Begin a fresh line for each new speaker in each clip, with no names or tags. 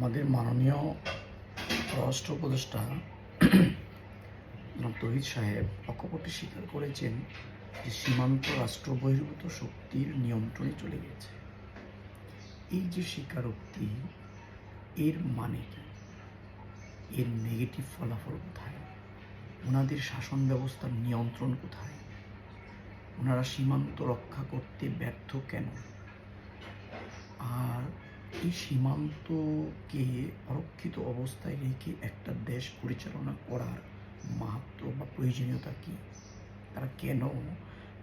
আমাদের মাননীয় পররাষ্ট্র উপদেষ্টা তৌহিদ সাহেব অকপটে স্বীকার করেছেন যে সীমান্ত রাষ্ট্র বহির্ভূত শক্তির নিয়ন্ত্রণে চলে গেছে। এই যে স্বীকারোক্তি, এর মানে কি? এর নেগেটিভ ফলাফল কোথায়? ওনাদের শাসন ব্যবস্থার নিয়ন্ত্রণ কোথায়? ওনারা সীমান্ত রক্ষা করতে ব্যর্থ কেন? আর এই সীমান্তকে অরক্ষিত অবস্থায় রেখে একটা দেশ পরিচালনা করার মাহাত্ম্য বা প্রয়োজনীয়তা কী? তারা কেন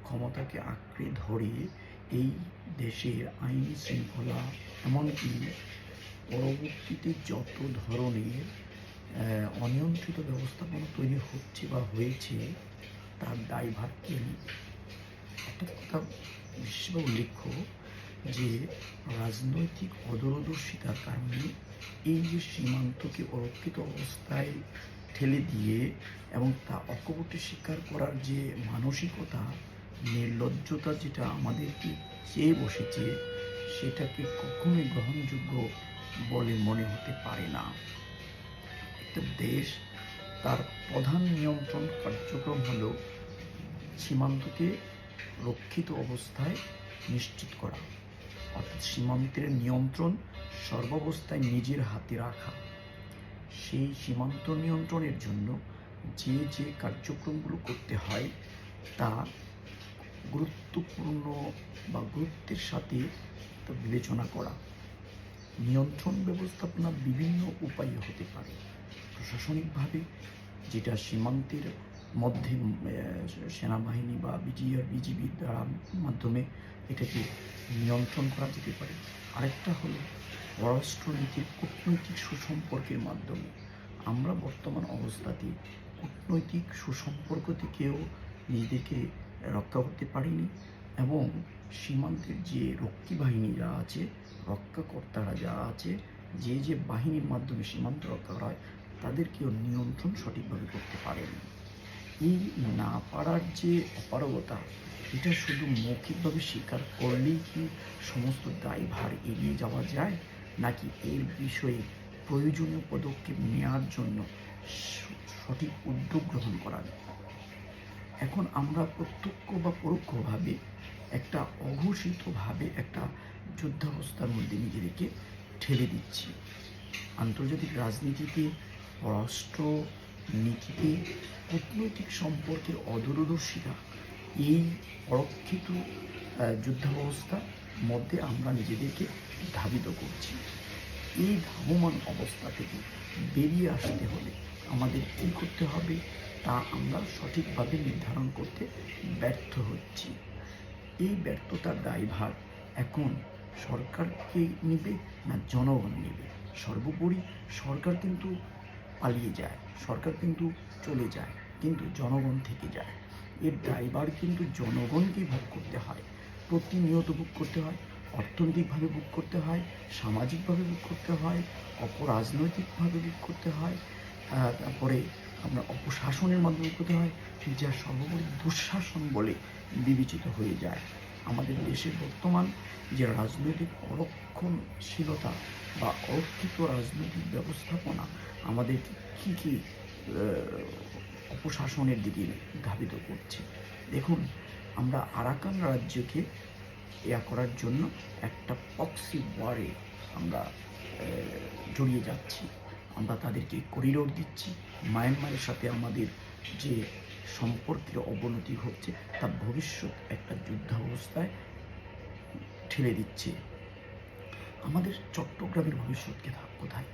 ক্ষমতাকে আঁকড়ে ধরে এই দেশের আইন শৃঙ্খলা, এমনকি পরবর্তীতে যত ধরনের অনিয়ন্ত্রিত ব্যবস্থাপনা তৈরি হচ্ছে বা হয়েছে, তার দায়ভার কে নেবে? একটা কথা বিশেষভাবে উল্লেখ্য যে রাজনৈতিক অদূরদর্শিতার কারণে এই যে সীমান্তকে অরক্ষিত অবস্থায় ঠেলে দিয়ে এবং তা অকপটে স্বীকার করার যে মানসিকতা, নির্লজ্জতা যেটা আমাদেরকে চেয়ে বসেছে, সেটাকে কখনোই গ্রহণযোগ্য বলে মনে হতে পারে না। একটা দেশ, তার প্রধান নিয়ন্ত্রণ কার্যক্রম হল সীমান্তকে রক্ষিত অবস্থায় নিশ্চিত করা, অর্থাৎ সীমান্তের নিয়ন্ত্রণ সর্বাবস্থায় নিজের হাতে রাখা। সেই সীমান্ত নিয়ন্ত্রণের জন্য যে যে কার্যক্রমগুলো করতে হয় তা গুরুত্বপূর্ণ বা গুরুত্বের সাথে তা বিবেচনা করা। নিয়ন্ত্রণ ব্যবস্থাপনা বিভিন্ন উপায়ে হতে পারে। প্রশাসনিকভাবে, যেটা সীমান্তের মধ্যে সেনাবাহিনী বা বিজিবির দ্বারা মাধ্যমে এটাকে নিয়ন্ত্রণ করা যেতে পারে। আরেকটা হলো পররাষ্ট্রনীতির কূটনৈতিক সুসম্পর্কের মাধ্যমে। আমরা বর্তমান অবস্থাতে কূটনৈতিক সুসম্পর্ক থেকেও নিজেদেরকে রক্ষা করতে পারিনি, এবং সীমান্তের যে রক্ষী বাহিনী যারা আছে, রক্ষাকর্তারা যারা আছে, যে যে বাহিনীর মাধ্যমে সীমান্ত রক্ষা করা হয়, তাদেরকেও নিয়ন্ত্রণ সঠিকভাবে করতে পারেনি। এই না পারার যে অপারগতা, এটা শুধু মৌখিকভাবে স্বীকার করলেই কি সমস্ত দায়ভার এড়িয়ে যাওয়া যায়, নাকি এর বিষয়ে প্রয়োজনীয় পদক্ষেপ নেওয়ার জন্য সঠিক উদ্যোগ গ্রহণ করা যায়? এখন আমরা প্রত্যক্ষ বা পরোক্ষভাবে একটা অঘোষিতভাবে একটা যুদ্ধাবস্থার মধ্যে নিজেদেরকে ঠেলে দিচ্ছি। আন্তর্জাতিক রাজনীতিতে, পররাষ্ট্র নীতিতে, কূটনৈতিক সম্পর্কের অদূরদর্শিতা, এই অরক্ষিত যুদ্ধাবস্থার মধ্যে আমরা নিজেদেরকে ধাবিত করছি। এই ধাবমান অবস্থা থেকে বেরিয়ে আসতে হলে আমাদের কী করতে হবে তা আমরা সঠিকভাবে নির্ধারণ করতে ব্যর্থ হচ্ছি। এই ব্যর্থতার দায়ভার এখন সরকারকে নেবে না জনগণ নেবে? সর্বোপরি সরকার কিন্তু পালিয়ে যায়, সরকার কিন্তু চলে যায়, কিন্তু জনগণ থেকে যায়। এর দায়ভার কিন্তু জনগণকেই ভোগ করতে হয়, প্রতিনিয়ত ভোগ করতে হয়। অর্থনৈতিকভাবে ভোগ করতে হয়, সামাজিকভাবে ভোগ করতে হয়, অপরাজনৈতিকভাবে ভোগ করতে হয়, তারপরে আমরা অপশাসনের মাধ্যমে করতে হয়, যা সর্বোপরি দুঃশাসন বলে বিবেচিত হয়ে যায়। আমাদের দেশের বর্তমান যে রাজনৈতিক অরক্ষণশীলতা বা অরক্ষিত রাজনৈতিক ব্যবস্থাপনা আমাদের কী কী অপশাসনের দিকে ধাবিত করছে। দেখুন, আমরা আরাকান রাজ্যকে করার জন্য একটা প্রক্সি ওয়ারে আমরা জড়িয়ে যাচ্ছি। আমরা তাদেরকে করিডোর দিচ্ছি। মায়ানমারের সাথে আমাদের যে সম্পর্কের অবনতি হচ্ছে, তা ভবিষ্যৎ একটা যুদ্ধাবস্থায় ঠেলে দিচ্ছে। আমাদের চট্টগ্রামের ভবিষ্যৎ কোথায়?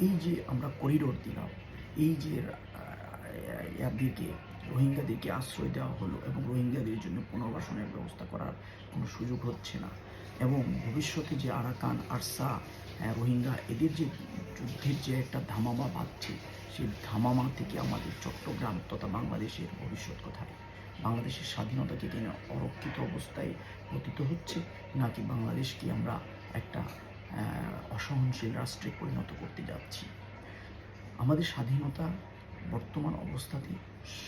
এই যে আমরা করিডোর দিলাম, এই যে ইয়াদেরকে, রোহিঙ্গাদেরকে আশ্রয় দেওয়া হলো এবং রোহিঙ্গাদের জন্য পুনর্বাসনের ব্যবস্থা করার কোনো সুযোগ হচ্ছে না, এবং ভবিষ্যতে যে আরাকান, আরসা, রোহিঙ্গা, এদের যে যুদ্ধের যে একটা ধামামা বাঁধছে, সেই ধামামা থেকে আমাদের চট্টগ্রাম তথা বাংলাদেশের ভবিষ্যৎ কোথায়? বাংলাদেশের স্বাধীনতাকে কিনা অরক্ষিত অবস্থায় পতিত হচ্ছে, নাকি বাংলাদেশকে আমরা একটা অসহনশীল রাষ্ট্রে পরিণত করতে যাচ্ছি? আমাদের স্বাধীনতা বর্তমান অবস্থাতে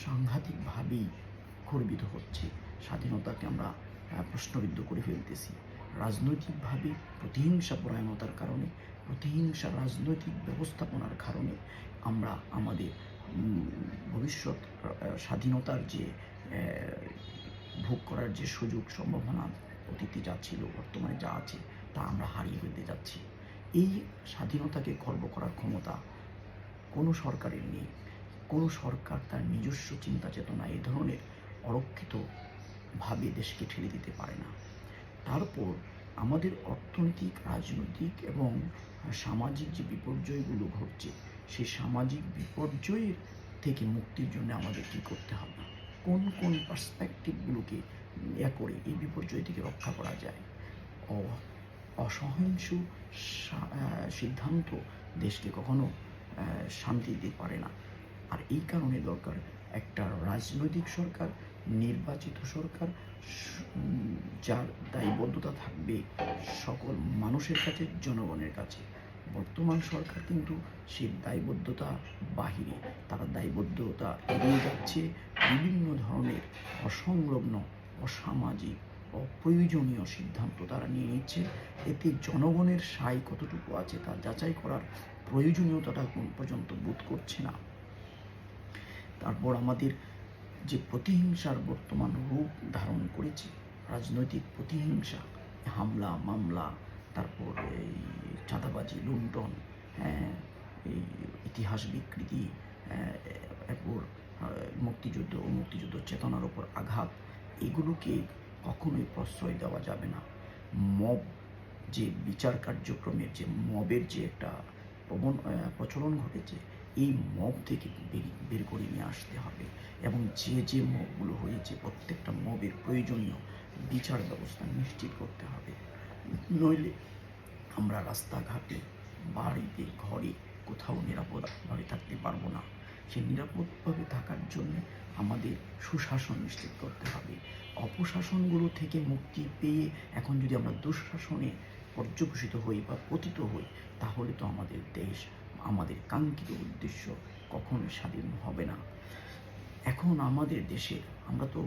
সাংঘাতিকভাবেই খর্বিত হচ্ছে। স্বাধীনতাকে আমরা প্রশ্নবিদ্ধ করে ফেলতেছি। রাজনৈতিকভাবে প্রতিহিংসা পরায়ণতার কারণে প্রতিহিংসা রাজনৈতিক ব্যবস্থাপনার কারণে আমরা আমাদের ভবিষ্যৎ স্বাধীনতার যে ভোগ করার যে সুযোগ সম্ভাবনা অতীতে যা ছিল, বর্তমানে যা আছে, তা আমরা হারিয়ে ফেলতে যাচ্ছি। এই স্বাধীনতাকে খর্ব করার ক্ষমতা কোনো সরকারের নেই। কোনো সরকার তার নিজস্ব চিন্তা চেতনা এই ধরনের অরক্ষিতভাবে দেশকে ঠেলে দিতে পারে না। তারপর আমাদের অর্থনৈতিক, রাজনৈতিক এবং সামাজিক যে বিপর্যয়গুলো ঘটছে, সেই সামাজিক বিপর্যয়ের থেকে মুক্তির জন্য আমাদের কী করতে হবে, কোন কোন পার্সপেক্টিভগুলোকে করে এই বিপর্যয় থেকে রক্ষা করা যায়। অসহিংস সিদ্ধান্ত দেশকে কখনো শান্তি দিতে পারে না। আর এই কারণে দরকার একটা রাজনৈতিক সরকার, নির্বাচিত সরকার, যার দায়বদ্ধতা থাকবে সকল মানুষের কাছে, জনগণের কাছে। বর্তমান সরকার কিন্তু সেই দায়বদ্ধতা বাহিরে, তারা দায়বদ্ধতা এড়িয়ে যাচ্ছে, বিভিন্ন ধরনের অসংলগ্ন, অসামাজিক, অপ্রয়োজনীয় সিদ্ধান্ত তারা নিয়ে নিচ্ছে। এতে জনগণের সায় কতটুকু আছে তা যাচাই করার প্রয়োজনীয়তাটা কোন পর্যন্ত বোধ করছে না। তারপর আমাদের যে প্রতিহিংসার বর্তমান রূপ ধারণ করেছে, রাজনৈতিক প্রতিহিংসা, হামলা মামলা, তারপর এই চাঁদাবাজি, লুণ্ঠন, এই ইতিহাস বিকৃতি, এরপর মুক্তিযুদ্ধ ও মুক্তিযুদ্ধ চেতনার ওপর আঘাত, এগুলোকে কখনোই প্রশ্রয় দেওয়া যাবে না। মব যে বিচার কার্যক্রমের যে মবের যে একটা প্রচলন ঘটেছে, এই মব থেকে বের করে নিয়ে আসতে হবে এবং যে মবগুলো হয়েছে প্রত্যেকটা মবের প্রয়োজনীয় বিচার ব্যবস্থা নিশ্চিত করতে হবে। নইলে আমরা রাস্তাঘাটে, বাড়িতে, ঘরে কোথাও নিরাপদভাবে থাকতে পারবো না। সেই নিরাপদভাবে থাকার জন্য আমাদের সুশাসন নিশ্চিত করতে হবে। অপশাসনগুলো থেকে মুক্তি পেয়ে এখন যদি আমরা দুঃশাসনে পর্যবসিত হই বা পতিত হই, তাহলে তো আমাদের দেশ, আমাদের কাঙ্ক্ষিত উদ্দেশ্য কখনোই স্বাধীন হবে না। এখন আমাদের দেশের, আমরা তো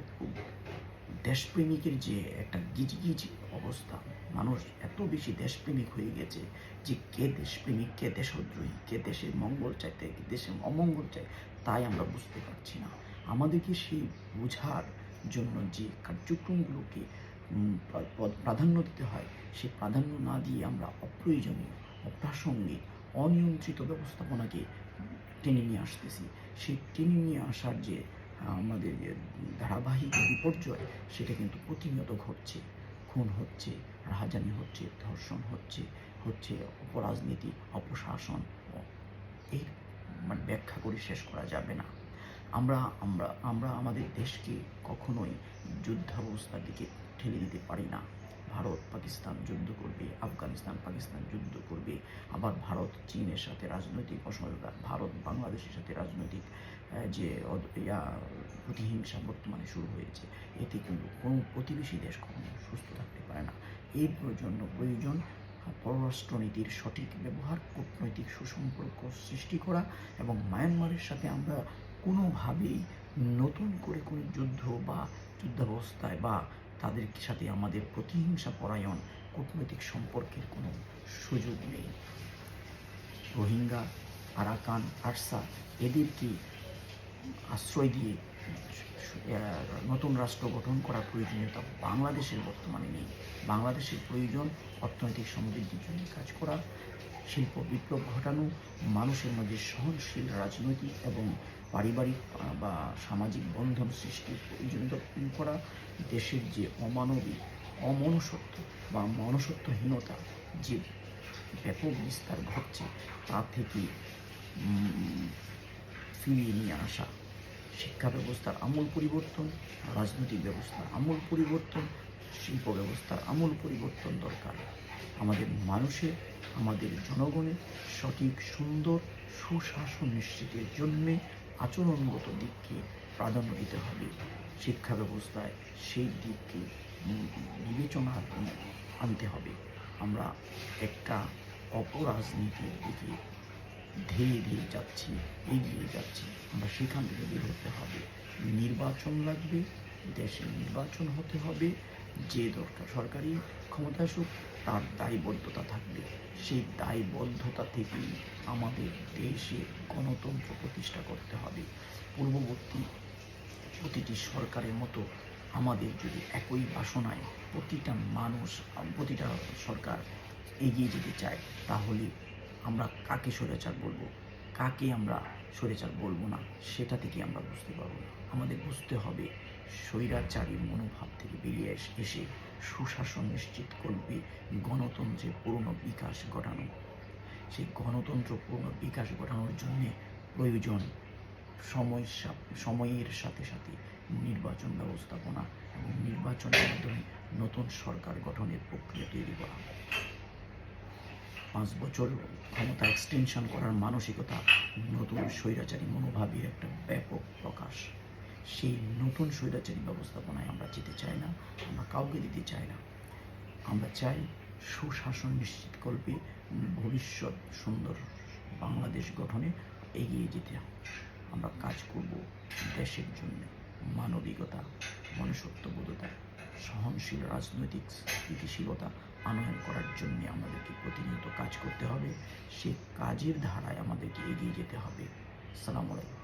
দেশপ্রেমিকের যে একটা গিজগিজ অবস্থা, মানুষ এত বেশি দেশপ্রেমিক হয়ে গেছে যে কে দেশপ্রেমিক, কে দেশদ্রোহী, কে দেশের মঙ্গল চাইতে, কে দেশের অমঙ্গল চায়, তাই আমরা বুঝতে পারছি না। আমাদেরকে সেই বোঝার জন্য যে কার্যক্রমগুলোকে প্রাধান্য দিতে হয়, সেই প্রাধান্য না দিয়ে আমরা অপ্রয়োজনীয়, অপ্রাসঙ্গিক, অনিয়ন্ত্রিত ব্যবস্থাপনাকে টেনে নিয়ে আসতেছি। সেই টেনে নিয়ে আসার যে আমাদের ধারাবাহিক বিপর্যয়, সেটা কিন্তু প্রতিনিয়ত ঘটছে। খুন হচ্ছে, রাহাজানি হচ্ছে, ধর্ষণ হচ্ছে অপরাজনীতি, অপশাসন, এই ব্যাখ্যা করে শেষ করা যাবে না। আমরা আমাদের দেশকে কখনোই যুদ্ধাবস্থার দিকে ঠেলে দিতে পারি না। ভারত পাকিস্তান যুদ্ধ করবে, আফগানিস্তান পাকিস্তান যুদ্ধ করবে, আবার ভারত চীনের সাথে রাজনৈতিক অসহযোগিতা, ভারত বাংলাদেশের সাথে রাজনৈতিক যে প্রতিহিংসা বর্তমানে শুরু হয়েছে, এতে কিন্তু কোনো প্রতিবেশী দেশ কখনো সুস্থ থাকতে পারে না। এর প্রয়োজন পররাষ্ট্রনীতির সঠিক ব্যবহার, কূটনৈতিক সুসম্পর্ক সৃষ্টি করা এবং মায়ানমারের সাথে আমরা কোনোভাবেই নতুন করে কোনো যুদ্ধ বা যুদ্ধাবস্থায় বা তাদের সাথে আমাদের প্রতিহিংসা পরায়ণ কূটনৈতিক সম্পর্কের কোনো সুযোগ নেই। রোহিঙ্গা, আরাকান, আরসা, এদেরকে আশ্রয় দিয়ে নতুন রাষ্ট্র গঠন করার প্রয়োজনীয়তা বাংলাদেশের বর্তমানে নেই। বাংলাদেশের প্রয়োজন অর্থনৈতিক সমৃদ্ধির জন্য কাজ করা, শিল্প বিপ্লব ঘটানো, মানুষের মধ্যে সহনশীল রাজনৈতিক এবং পারিবারিক বা সামাজিক বন্ধন সৃষ্টির প্রয়োজনীয়তা করা, দেশের যে অমানবিক, অমনুষ্যত্ব বা মনুষ্যত্বহীনতা যে ব্যাপক বিস্তার ঘটছে, তা থেকে ফিরিয়ে নিয়ে আসা, শিক্ষা ব্যবস্থার আমূল পরিবর্তন, রাজনৈতিক ব্যবস্থার আমূল পরিবর্তন, শিল্প ব্যবস্থার আমূল পরিবর্তন দরকার। আমাদের মানুষের, আমাদের জনগণের সঠিক সুন্দর সুশাসন নিশ্চিতের জন্যে আচরণগত দিককে প্রাধান্য দিতে হবে। শিক্ষা ব্যবস্থায় সেই দিককে বিবেচনা আনতে হবে। আমরা একটা অপরাজনীতির দিকে ধীরে ধীরে এগিয়ে যাচ্ছি। আমরা সেখান থেকে বের হতে হবে। নির্বাচন লাগবে, দেশে নির্বাচন হতে হবে, যে দরকার সরকারি ক্ষমতা আসুক, তার দায়বদ্ধতা থাকবে। সেই দায়বদ্ধতা থেকেই আমাদের দেশে গণতন্ত্র প্রতিষ্ঠা করতে হবে। পূর্ববর্তী প্রতিটি সরকারের মতো আমাদের যদি একই বাসনায় প্রতিটা সরকার এগিয়ে যেতে চায়, তাহলে আমরা কাকে স্বৈরাচার বলবো, কাকে আমরা স্বৈরাচার বলবো না, সেটা থেকে আমরা বুঝতে পারবো না। আমাদের বুঝতে হবে স্বৈরাচারী মনোভাব থেকে বেরিয়ে এসে সুশাসন নিশ্চিত করবে গণতন্ত্রের পূর্ণ বিকাশ ঘটানো। সেই গণতন্ত্র পূর্ণ বিকাশ ঘটানোর জন্যে প্রয়োজন সময়ের সাথে সাথে নির্বাচন ব্যবস্থাপনা এবং নির্বাচনের মাধ্যমে নতুন সরকার গঠনের প্রক্রিয়া তৈরি করা। 5 বছর ক্ষমতা এক্সটেনশন করার মানসিকতা নতুন স্বৈরাচারী মনোভাবের একটা ব্যাপক প্রকাশ। সেই নতুন স্বৈরাচারী ব্যবস্থাপনায় আমরা যেতে চাই না, আমরা কাউকে দিতে চাই না। আমরা চাই সুশাসন নিশ্চিত করবে ভবিষ্যৎ সুন্দর বাংলাদেশ গঠনে এগিয়ে যেতে। আমরা কাজ করব দেশের জন্য মানবিকতা, মনুষ্যত্ববোধতা, সহনশীল রাজনৈতিক স্থিতিশীলতা আনয়ন করার জন্য আমাদেরকে প্রতিনিয়ত কাজ করতে হবে। সেই কাজের ধারায় আমাদেরকে এগিয়ে যেতে হবে। আসসালামু আলাইকুম।